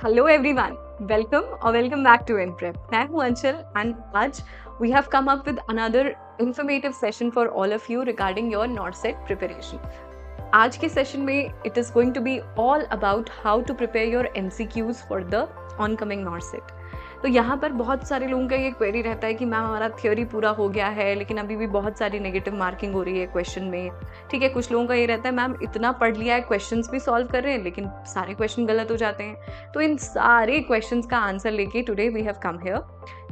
Hello everyone, welcome और welcome back to InPrep. मैं हूं अंचल एंड आज we have come up with another informative session for all of you regarding your NORCET preparation. आज के session में it is going to be all about how to prepare your MCQs for the on coming NORCET. तो यहाँ पर बहुत सारे लोगों का ये क्वेरी रहता है कि मैम हमारा थ्योरी पूरा हो गया है लेकिन अभी भी बहुत सारी नेगेटिव मार्किंग हो रही है क्वेश्चन में। ठीक है, कुछ लोगों का ये रहता है मैम इतना पढ़ लिया है, क्वेश्चंस भी सॉल्व कर रहे हैं लेकिन सारे क्वेश्चन गलत हो जाते हैं। तो इन सारे क्वेश्चंस का आंसर लेके today we have come here.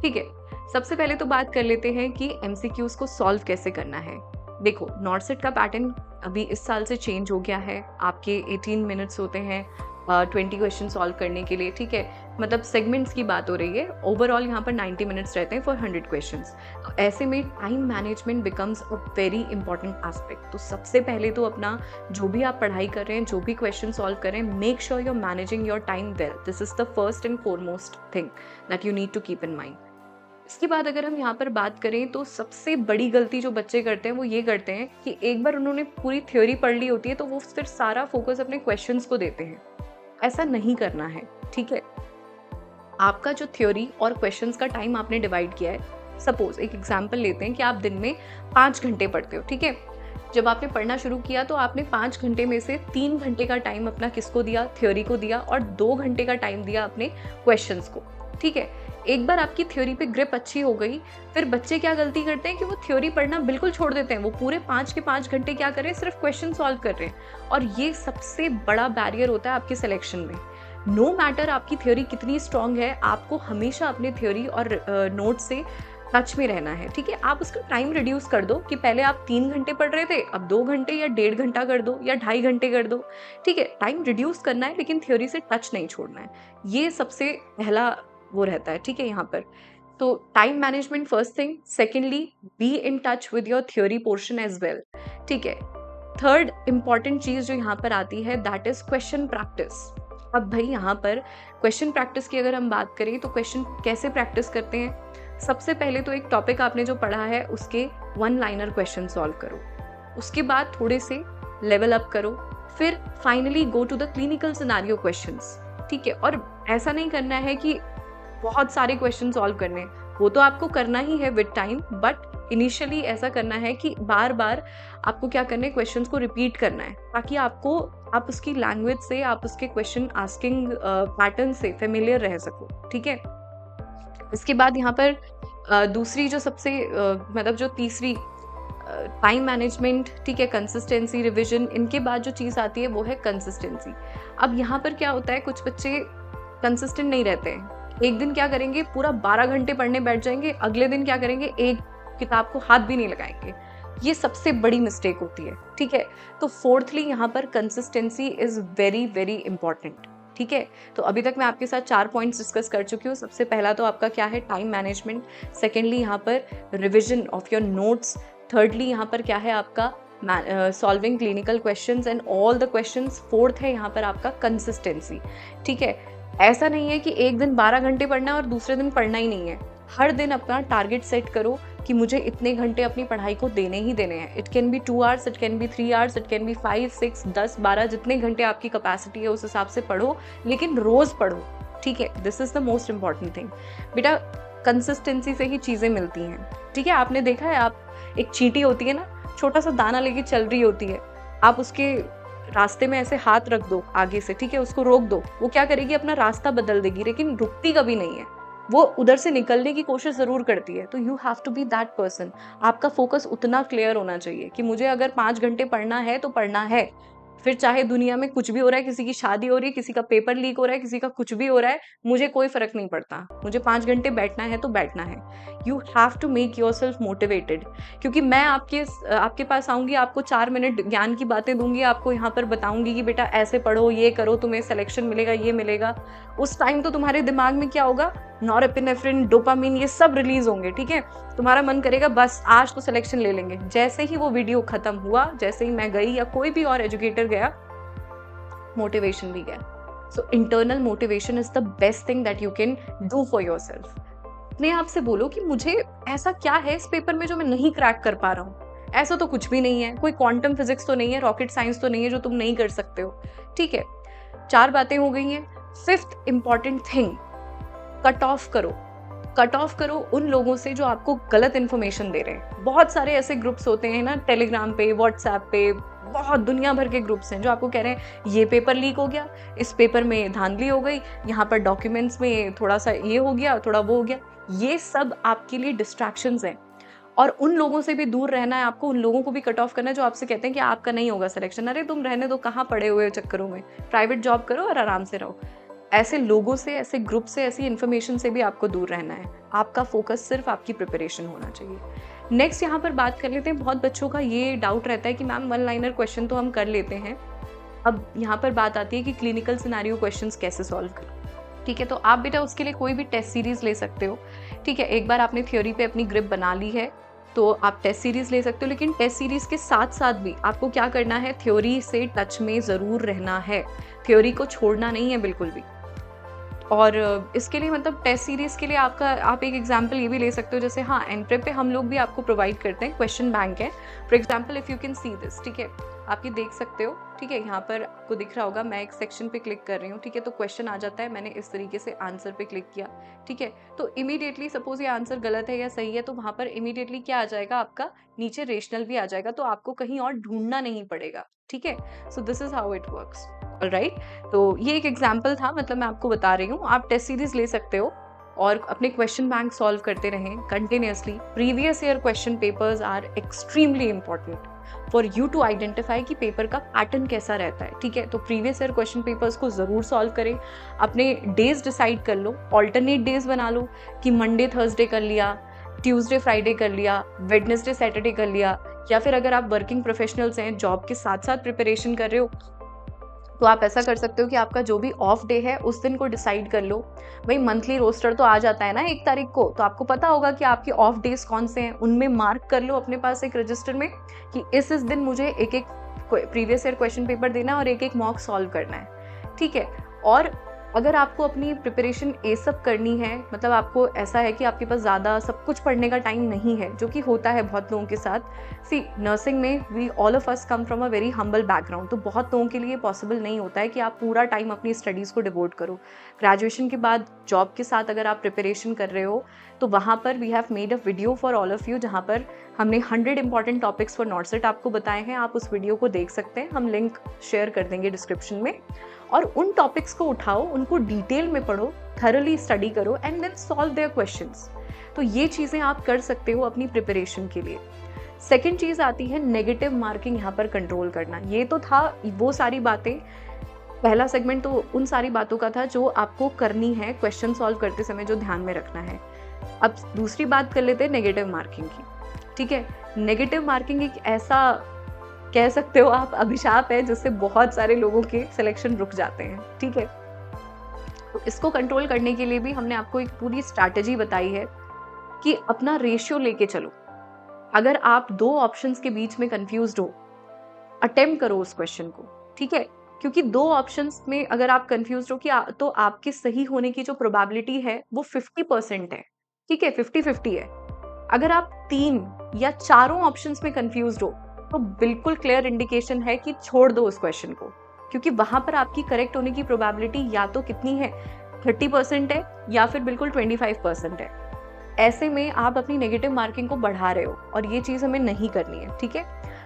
ठीक है, सबसे पहले तो बात कर लेते हैं कि एमसीक्यूज को सॉल्व कैसे करना है। देखो, नॉट सेट का पैटर्न अभी इस साल से चेंज हो गया है। आपके 18 मिनट्स होते हैं 20 क्वेश्चन सॉल्व करने के लिए। ठीक है, मतलब सेगमेंट्स की बात हो रही है। ओवरऑल यहाँ पर 90 मिनट्स रहते हैं फॉर 100 क्वेश्चंस। तो ऐसे में time management becomes a very important aspect. तो सबसे पहले तो अपना जो भी आप पढ़ाई कर रहे हैं, जो भी क्वेश्चन सॉल्व कर रहे हैं, make sure you are managing your time well. This is the first and foremost thing that you need to keep in mind. इसके बाद अगर हम यहाँ पर बात करें तो सबसे बड़ी गलती जो बच्चे करते हैं वो ये करते हैं कि एक बार उन्होंने पूरी थ्योरी पढ़ ली होती है तो वो फिर सारा फोकस अपने क्वेश्चंस को देते हैं। ऐसा नहीं करना है। ठीक है, आपका जो थ्योरी और क्वेश्चंस का टाइम आपने डिवाइड किया है, सपोज एक एग्जांपल लेते हैं कि आप दिन में 5 घंटे पढ़ते हो। ठीक है, जब आपने पढ़ना शुरू किया तो आपने 5 घंटे में से 3 घंटे का टाइम अपना किसको दिया, थ्योरी को दिया, और 2 घंटे का टाइम दिया अपने क्वेश्चंस को। ठीक है, एक बार आपकी थ्योरी पे ग्रिप अच्छी हो गई, फिर बच्चे क्या गलती करते हैं कि वो थ्योरी पढ़ना बिल्कुल छोड़ देते हैं। वो पूरे 5 के 5 घंटे क्या कर रहे हैं, सिर्फ क्वेश्चन सॉल्व कर रहे हैं। और ये सबसे बड़ा बैरियर होता है आपके सिलेक्शन में। नो मैटर आपकी थ्योरी कितनी स्ट्रांग है, आपको हमेशा अपने थ्योरी और नोट से टच में रहना है। ठीक है, आप उसका टाइम रिड्यूस कर दो कि पहले आप 3 घंटे पढ़ रहे थे, अब 2 घंटे या 1.5 घंटा कर दो या 2.5 घंटे कर दो। ठीक है, टाइम रिड्यूस करना है लेकिन थ्योरी से टच नहीं छोड़ना है। ये सबसे पहला वो रहता है। ठीक है, यहाँ पर तो time management first thing. Secondly, be in touch with your theory portion as well. ठीक है, थर्ड इंपॉर्टेंट चीज जो यहाँ पर आती है दैट इज क्वेश्चन प्रैक्टिस। अब भाई यहाँ पर क्वेश्चन प्रैक्टिस की अगर हम बात करें तो क्वेश्चन कैसे प्रैक्टिस करते हैं। सबसे पहले तो एक टॉपिक आपने जो पढ़ा है उसके 1 लाइनर क्वेश्चन सॉल्व करो, उसके बाद थोड़े से लेवल अप करो, फिर finally go to the clinical scenario questions. ठीक है, और ऐसा नहीं करना है कि बहुत सारे क्वेश्चन सॉल्व करने, वो तो आपको करना ही है विद टाइम, बट इनिशियली ऐसा करना है कि बार बार आपको क्या करना है, क्वेश्चंस को रिपीट करना है ताकि आप उसकी लैंग्वेज से, आप उसके क्वेश्चन आस्किंग पैटर्न से फेमिलियर रह सको। ठीक है, इसके बाद यहाँ पर दूसरी जो सबसे मतलब जो तीसरी टाइम मैनेजमेंट, ठीक है, कंसिस्टेंसी, रिविजन, इनके बाद जो चीज़ आती है वो है कंसिस्टेंसी। अब यहाँ पर क्या होता है, कुछ बच्चे कंसिस्टेंट नहीं रहते हैं। एक दिन क्या करेंगे, पूरा 12 घंटे पढ़ने बैठ जाएंगे, अगले दिन क्या करेंगे, एक किताब को हाथ भी नहीं लगाएंगे। ये सबसे बड़ी मिस्टेक होती है। ठीक है, तो फोर्थली यहाँ पर consistency is very very important. ठीक है, तो अभी तक मैं आपके साथ 4 पॉइंट्स डिस्कस कर चुकी हूँ। सबसे पहला तो आपका क्या है, टाइम मैनेजमेंट। सेकेंडली यहाँ पर revision of your notes. Thirdly यहाँ पर क्या है आपका solving clinical questions and all the questions. Fourth है यहाँ पर आपका कंसिस्टेंसी। ठीक है, ऐसा नहीं है कि एक दिन 12 घंटे पढ़ना है और दूसरे दिन पढ़ना ही नहीं है। हर दिन अपना टारगेट सेट करो कि मुझे इतने घंटे अपनी पढ़ाई को देने ही देने हैं। It can be 2 hours, it can be 3 hours, it can be 5, 6, 10, 12, जितने घंटे आपकी कैपेसिटी है उस हिसाब से पढ़ो, लेकिन रोज पढ़ो। ठीक है, this is the most important thing. बेटा, कंसिस्टेंसी से ही चीज़ें मिलती हैं। ठीक है, आपने देखा है, आप एक चींटी होती है ना, छोटा सा दाना लेके चल रही होती है, आप उसके रास्ते में ऐसे हाथ रख दो आगे से, ठीक है, उसको रोक दो, वो क्या करेगी, अपना रास्ता बदल देगी, लेकिन रुकती कभी नहीं है, वो उधर से निकलने की कोशिश जरूर करती है। तो you have to be that person. आपका फोकस उतना क्लियर होना चाहिए कि मुझे अगर 5 घंटे पढ़ना है तो पढ़ना है, फिर चाहे दुनिया में कुछ भी हो रहा है, किसी की शादी हो रही है, किसी का पेपर लीक हो रहा है, किसी का कुछ भी हो रहा है, मुझे कोई फर्क नहीं पड़ता। मुझे 5 घंटे बैठना है तो बैठना है। You have to make yourself motivated, क्योंकि मैं आपके पास आऊंगी, आपको 4 मिनट ज्ञान की बातें दूंगी, आपको यहाँ पर बताऊंगी कि बेटा ऐसे पढ़ो, ये करो, तुम्हें सिलेक्शन मिलेगा, ये मिलेगा। उस टाइम तो तुम्हारे दिमाग में क्या होगा, नॉरएपिनेफ्रिन, डोपामिन, ये सब रिलीज होंगे। ठीक है, तुम्हारा मन करेगा बस आज तो सिलेक्शन ले लेंगे। जैसे ही वो वीडियो खत्म हुआ, जैसे ही मैं गई या कोई भी और एजुकेटर गया, मोटिवेशन भी गया। So internal motivation is the best thing that you can do for yourself. अपने आप से बोलो कि मुझे ऐसा क्या है इस पेपर में जो मैं नहीं क्रैक कर पा रहा हूँ। ऐसा तो कुछ भी नहीं है, कोई क्वांटम फिजिक्स तो नहीं है, रॉकेट साइंस तो नहीं है जो तुम नहीं कर सकते हो। ठीक है, 4 बातें हो गई हैं। Fifth important thing, cut off करो उन लोगों से जो आपको गलत इन्फॉर्मेशन दे रहे हैं। बहुत सारे ऐसे ग्रुप्स होते हैं ना, टेलीग्राम पे, व्हाट्सएप पे, बहुत दुनिया भर के ग्रुप्स हैं जो आपको कह रहे हैं ये पेपर लीक हो गया, इस पेपर में धांधली हो गई, यहाँ पर डॉक्यूमेंट्स में थोड़ा सा ये हो गया, थोड़ा वो हो गया। ये सब आपके लिए डिस्ट्रैक्शंस हैं और उन लोगों से भी दूर रहना है आपको, उन लोगों को भी कट ऑफ करना है जो आपसे कहते हैं कि आपका नहीं होगा सिलेक्शन। अरे तुम रहने दो, कहाँ पड़े हुए हो चक्करों में, प्राइवेट जॉब करो और आराम से रहो। ऐसे लोगों से, ऐसे ग्रुप से, ऐसी इन्फॉर्मेशन से भी आपको दूर रहना है। आपका फोकस सिर्फ आपकी प्रिपरेशन होना चाहिए। नेक्स्ट यहाँ पर बात कर लेते हैं, बहुत बच्चों का ये डाउट रहता है कि मैम वन लाइनर क्वेश्चन तो हम कर लेते हैं, अब यहाँ पर बात आती है कि क्लिनिकल सिनेरियो क्वेश्चंस कैसे सॉल्व करें। ठीक है, तो आप बेटा उसके लिए कोई भी टेस्ट सीरीज ले सकते हो। ठीक है, एक बार आपने थ्योरी पे अपनी ग्रिप बना ली है तो आप टेस्ट सीरीज ले सकते हो, लेकिन टेस्ट सीरीज के साथ साथ भी आपको क्या करना है, थ्योरी से टच में ज़रूर रहना है, थ्योरी को छोड़ना नहीं है बिल्कुल भी। और इसके लिए मतलब टेस्ट सीरीज के लिए आप एक एग्जांपल ये भी ले सकते हो, जैसे हाँ एनप्रेप पे हम लोग भी आपको प्रोवाइड करते हैं क्वेश्चन बैंक है। For example if you can see this, ठीक है, आप ये देख सकते हो। ठीक है, यहाँ पर आपको दिख रहा होगा, मैं एक सेक्शन पे क्लिक कर रही हूँ। ठीक है, तो क्वेश्चन आ जाता है, मैंने इस तरीके से आंसर पे क्लिक किया। ठीक है, तो इमीडिएटली सपोज ये आंसर गलत है या सही है, तो वहाँ पर इमीडिएटली क्या आ जाएगा, आपका नीचे रेशनल भी आ जाएगा, तो आपको कहीं और ढूंढना नहीं पड़ेगा। ठीक है, so this is how it works. Alright, तो ये एक एग्जाम्पल था, मतलब मैं आपको बता रही हूँ। आप टेस्ट सीरीज ले सकते हो और अपने क्वेश्चन बैंक सॉल्व करते रहें continuously. Previous year question papers are extremely important for you to identify कि पेपर का पैटर्न कैसा रहता है। ठीक है, तो प्रीवियस ईयर क्वेश्चन पेपर्स को ज़रूर सॉल्व करें। अपने डेज डिसाइड कर लो, ऑल्टरनेट डेज बना लो कि मंडे थर्सडे कर लिया, ट्यूसडे फ्राइडे कर लिया, वेडनेसडे सैटरडे कर लिया, या फिर अगर आप वर्किंग प्रोफेशनल्स हैं, जॉब के साथ साथ प्रिपरेशन कर रहे हो, तो आप ऐसा कर सकते हो कि आपका जो भी ऑफ डे है उस दिन को डिसाइड कर लो। भाई मंथली रोस्टर तो आ जाता है ना 1 तारीख को, तो आपको पता होगा कि आपके ऑफ डेज कौन से हैं, उनमें मार्क कर लो अपने पास एक रजिस्टर में कि इस दिन मुझे एक एक प्रीवियस ईयर क्वेश्चन पेपर देना है और एक एक मॉक सॉल्व करना है। ठीक है, और अगर आपको अपनी प्रिपरेशन ये सब करनी है, मतलब आपको ऐसा है कि आपके पास ज़्यादा सब कुछ पढ़ने का टाइम नहीं है, जो कि होता है बहुत लोगों के साथ। सी नर्सिंग में we all of us come from a very humble background, तो बहुत लोगों के लिए पॉसिबल नहीं होता है कि आप पूरा टाइम अपनी स्टडीज़ को डिवोट करो। ग्रेजुएशन के बाद जॉब के साथ अगर आप प्रिपरेशन कर रहे हो, तो वहाँ पर we have made a video for all of you, जहाँ पर हमने 100 इंपॉर्टेंट टॉपिक्स फॉर नॉर्सेट आपको बताए हैं। आप उस वीडियो को देख सकते हैं, हम लिंक शेयर कर देंगे डिस्क्रिप्शन में। और उन टॉपिक्स को उठाओ, उनको डिटेल में पढ़ो, थरली स्टडी करो and then solve their questions. तो ये चीज़ें आप कर सकते हो अपनी प्रिपरेशन के लिए। सेकेंड चीज़ आती है नेगेटिव मार्किंग, यहाँ पर कंट्रोल करना। ये तो था वो सारी बातें, पहला सेगमेंट तो उन सारी बातों का था जो आपको करनी है क्वेश्चन सॉल्व करते समय, जो ध्यान में रखना है। अब दूसरी बात कर लेते हैं नेगेटिव मार्किंग की। ठीक है, नेगेटिव मार्किंग एक ऐसा कह सकते हो आप अभिशाप है जिससे बहुत सारे लोगों के सिलेक्शन रुक जाते हैं। ठीक है, तो इसको कंट्रोल करने के लिए भी हमने आपको एक पूरी स्ट्रैटेजी बताई है कि अपना रेशियो लेके चलो। अगर आप 2 ऑप्शंस के बीच में कंफ्यूज्ड हो, अटेम्प्ट करो उस क्वेश्चन को। ठीक है, क्योंकि 2 ऑप्शंस में अगर आप कंफ्यूज्ड हो कि तो आपके सही होने की जो प्रोबेबिलिटी है वो 50% है। ठीक है, 50-50 है। अगर आप 3 या चारों ऑप्शंस में कंफ्यूज्ड हो, तो बिल्कुल क्लियर इंडिकेशन है कि छोड़ दो उस क्वेश्चन को, क्योंकि वहां पर आपकी करेक्ट होने की प्रोबेबिलिटी या तो कितनी है, 30% है, या फिर बिल्कुल 25% है। ऐसे में आप अपनी नेगेटिव मार्किंग को बढ़ा रहे हो और ये चीज़ हमें नहीं करनी है। ठीक है,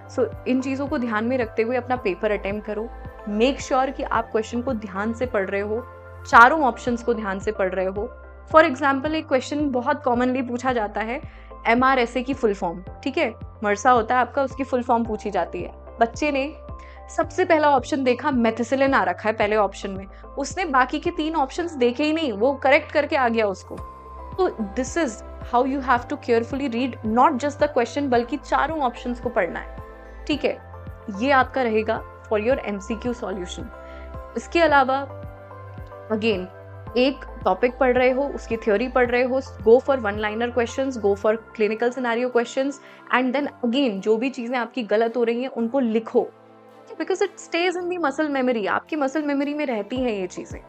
सो इन चीज़ों को ध्यान में रखते हुए अपना पेपर अटेम्प्ट करो। मेक श्योर कि आप क्वेश्चन को ध्यान से पढ़ रहे हो, चारों ऑप्शंस को ध्यान से पढ़ रहे हो। फॉर एग्जाम्पल, एक क्वेश्चन बहुत कॉमनली पूछा जाता है MRSA की फुल फॉर्म। ठीक है, मरसा होता है आपका, उसकी फुल फॉर्म पूछी जाती है। बच्चे ने सबसे पहला ऑप्शन देखा, मेथिसिलिन आ रखा है पहले ऑप्शन में, उसने बाकी के 3 ऑप्शंस देखे ही नहीं, वो करेक्ट करके आ गया उसको। तो this is how you have to carefully read not just the question, बल्कि चारों ऑप्शंस को पढ़ना है। ठीक है, ये आपका रहेगा फॉर योर MCQ सॉल्यूशन। इसके अलावा अगेन एक टॉपिक पढ़ रहे हो, उसकी थ्योरी पढ़ रहे हो, go for one liner questions, go for clinical scenario questions, and then again जो भी चीज़ें आपकी गलत हो रही हैं उनको लिखो, because it stage in the muscle memory, आपकी मसल मेमोरी में रहती हैं ये चीज़ें।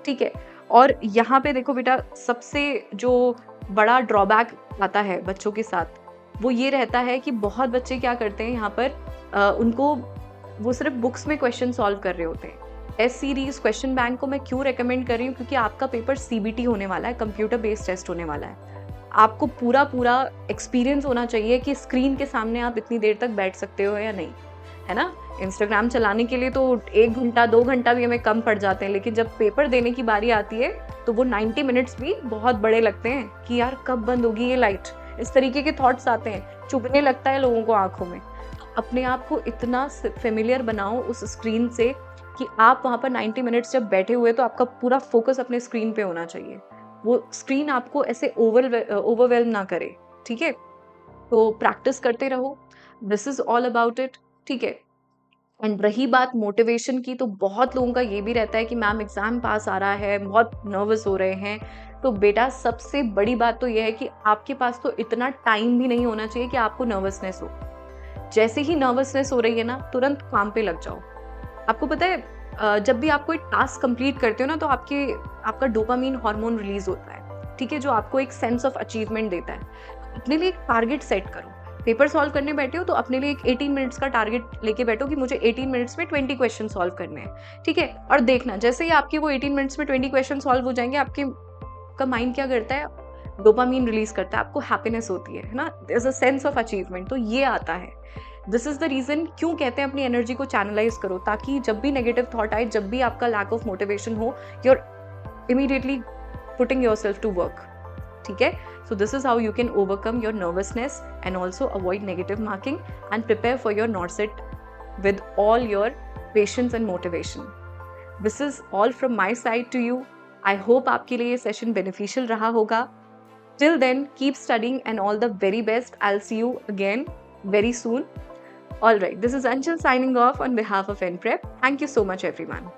ठीक है, और यहाँ पे देखो बेटा, सबसे जो बड़ा ड्रॉबैक आता है बच्चों के साथ, वो ये रहता है कि बहुत बच्चे क्या करते हैं यहाँ पर, उनको वो सिर्फ बुक्स में क्वेश्चन सॉल्व कर रहे होते हैं। टेस्ट सीरीज क्वेश्चन बैंक को मैं क्यों रेकमेंड कर रही हूँ, क्योंकि आपका पेपर सीबीटी होने वाला है, कंप्यूटर बेस्ड टेस्ट होने वाला है। आपको पूरा एक्सपीरियंस होना चाहिए कि स्क्रीन के सामने आप इतनी देर तक बैठ सकते हो या नहीं, है ना। इंस्टाग्राम चलाने के लिए तो 1 घंटा 2 घंटा भी हमें कम पड़ जाते हैं, लेकिन जब पेपर देने की बारी आती है तो वो 90 मिनट्स भी बहुत बड़े लगते हैं कि यार कब बंद होगी ये लाइट। इस तरीके के थॉट्स आते हैं, चुभने लगता है लोगों को आंखों में। अपने आप को इतना फेमिलियर बनाओ उस स्क्रीन से कि आप वहाँ पर 90 मिनट्स जब बैठे हुए तो आपका पूरा फोकस अपने स्क्रीन पे होना चाहिए। वो स्क्रीन आपको ऐसे ओवरवेल्म ना करे, ठीक है। तो प्रैक्टिस करते रहो, this is all about it, ठीक है। एंड रही बात मोटिवेशन की, तो बहुत लोगों का ये भी रहता है कि मैम एग्जाम पास आ रहा है, बहुत नर्वस हो रहे हैं। तो बेटा सबसे बड़ी बात तो ये है कि आपके पास तो इतना टाइम भी नहीं होना चाहिए कि आपको नर्वसनेस हो। जैसे ही नर्वसनेस हो रही है ना, तुरंत काम पे लग जाओ। आपको पता है जब भी आप कोई टास्क कंप्लीट करते हो ना, तो आपका डोपामीन हार्मोन रिलीज होता है, ठीक है, जो आपको एक सेंस ऑफ अचीवमेंट देता है। अपने लिए एक टारगेट सेट करो। पेपर सॉल्व करने बैठे हो तो अपने लिए एक 18 मिनट्स का टारगेट लेके बैठो कि मुझे 18 मिनट्स में 20 क्वेश्चन सॉल्व करने हैं, ठीक है। और देखना जैसे ही आपके वो 18 मिनट्स में 20 क्वेश्चन सॉल्व हो जाएंगे, आपका माइंड क्या करता है, डोपामीन रिलीज करता है, आपको हैप्पीनेस होती है ना, there is a sense of achievement, तो ये आता है। दिस इज द रीजन क्यों कहते हैं अपनी एनर्जी को चैनलाइज करो, ताकि जब भी नेगेटिव थॉट आए, जब भी आपका लैक ऑफ मोटिवेशन हो, you're immediately putting yourself to work, ठीक है। So this is how you can overcome your nervousness and also avoid negative marking and prepare for your NORCET with all your patience and motivation. This is all from my side to you. I hope आपके लिए ये session beneficial रहा होगा. Till then, keep studying and all the very best. I'll see you again very soon. All right, this is Anchal signing off on behalf of NPrep. Thank you so much, everyone.